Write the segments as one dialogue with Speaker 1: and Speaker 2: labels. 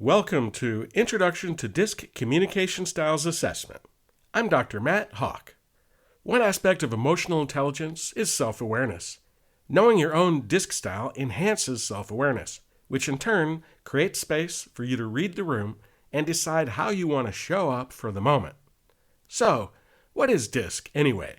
Speaker 1: Welcome to Introduction to DISC Communication Styles Assessment. I'm Dr. Matt Hawk. One aspect of emotional intelligence is self-awareness. Knowing your own DISC style enhances self-awareness, which in turn creates space for you to read the room and decide how you want to show up for the moment. So, what is DISC anyway?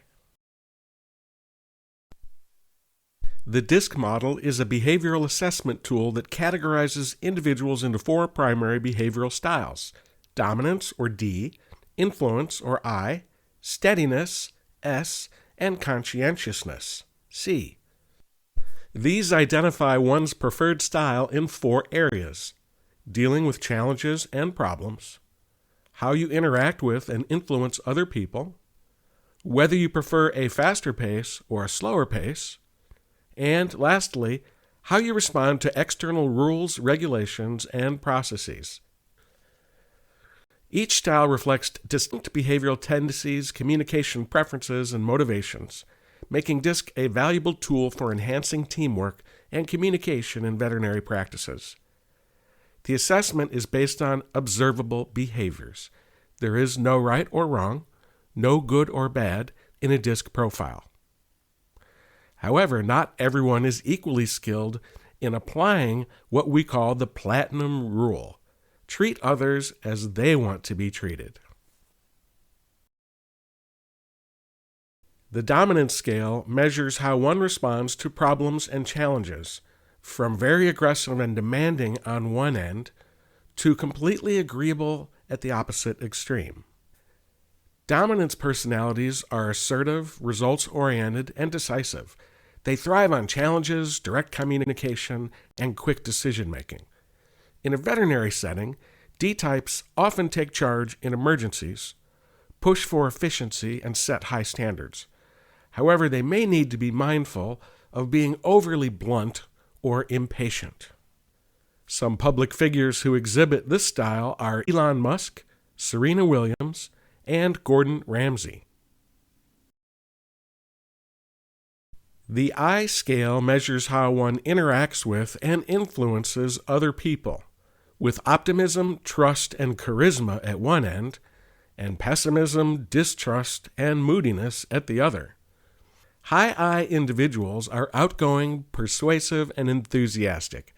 Speaker 1: The DISC model is a behavioral assessment tool that categorizes individuals into four primary behavioral styles: dominance, or D, influence, or I, steadiness, S, and conscientiousness, C. These identify one's preferred style in four areas: dealing with challenges and problems, how you interact with and influence other people, whether you prefer a faster pace or a slower pace, and lastly, how you respond to external rules, regulations, and processes. Each style reflects distinct behavioral tendencies, communication preferences, and motivations, making DISC a valuable tool for enhancing teamwork and communication in veterinary practices. The assessment is based on observable behaviors. There is no right or wrong, no good or bad in a DISC profile. However, not everyone is equally skilled in applying what we call the platinum rule: treat others as they want to be treated. The dominance scale measures how one responds to problems and challenges, from very aggressive and demanding on one end to completely agreeable at the opposite extreme. Dominance personalities are assertive, results-oriented, and decisive. They thrive on challenges, direct communication, and quick decision-making. In a veterinary setting, D-types often take charge in emergencies, push for efficiency, and set high standards. However, they may need to be mindful of being overly blunt or impatient. Some public figures who exhibit this style are Elon Musk, Serena Williams, and Gordon Ramsay. The I scale measures how one interacts with and influences other people, with optimism, trust, and charisma at one end, and pessimism, distrust, and moodiness at the other. High I individuals are outgoing, persuasive, and enthusiastic.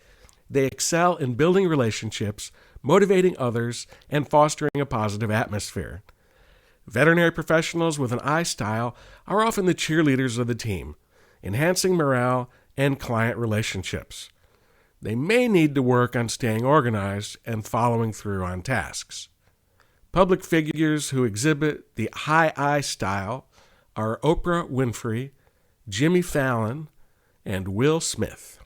Speaker 1: They excel in building relationships, motivating others, and fostering a positive atmosphere. Veterinary professionals with an I style are often the cheerleaders of the team, enhancing morale and client relationships. They may need to work on staying organized and following through on tasks. Public figures who exhibit the high I style are Oprah Winfrey, Jimmy Fallon, and Will Smith.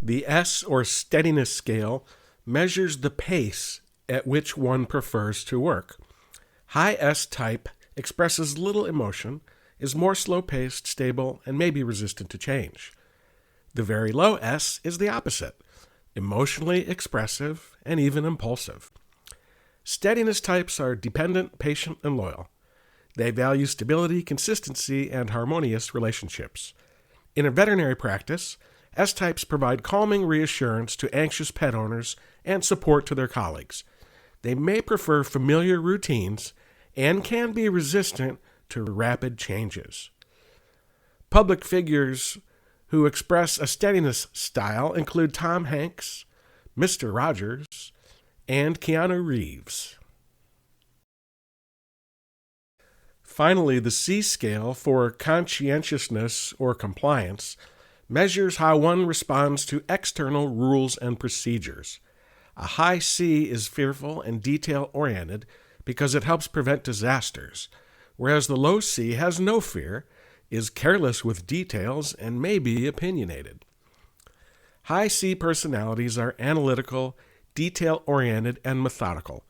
Speaker 1: The S, or steadiness scale, measures the pace at which one prefers to work. High S type expresses little emotion, is more slow-paced, stable, and may be resistant to change. The very low S is the opposite: emotionally expressive and even impulsive. Steadiness types are dependent, patient, and loyal. They value stability, consistency, and harmonious relationships. In a veterinary practice, S-types provide calming reassurance to anxious pet owners and support to their colleagues. They may prefer familiar routines and can be resistant to rapid changes. Public figures who express a steadiness style include Tom Hanks, Mr. Rogers, and Keanu Reeves. Finally, the C scale, for conscientiousness or compliance, measures how one responds to external rules and procedures. A high C is fearful and detail-oriented because it helps prevent disasters, whereas the low C has no fear, is careless with details, and may be opinionated. High C personalities are analytical, detail-oriented, and methodical.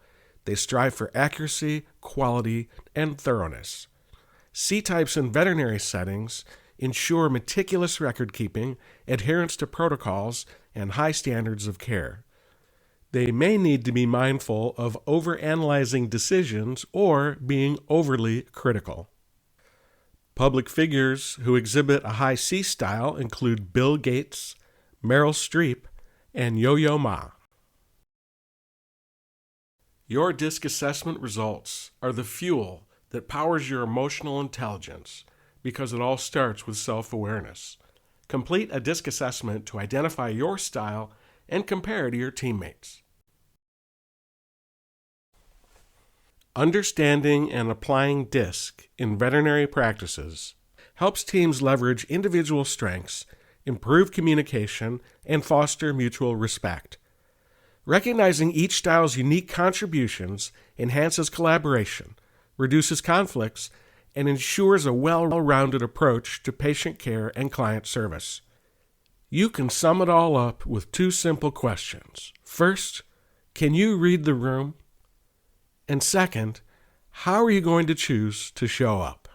Speaker 1: They strive for accuracy, quality, and thoroughness. C-types in veterinary settings ensure meticulous record-keeping, adherence to protocols, and high standards of care. They may need to be mindful of overanalyzing decisions or being overly critical. Public figures who exhibit a high C style include Bill Gates, Meryl Streep, and Yo-Yo Ma. Your DISC assessment results are the fuel that powers your emotional intelligence because it all starts with self-awareness. Complete a DISC assessment to identify your style and compare to your teammates. Understanding and applying DISC in veterinary practices helps teams leverage individual strengths, improve communication, and foster mutual respect. Recognizing each style's unique contributions enhances collaboration, reduces conflicts, and ensures a well-rounded approach to patient care and client service. You can sum it all up with two simple questions. First, can you read the room? And second, how are you going to choose to show up?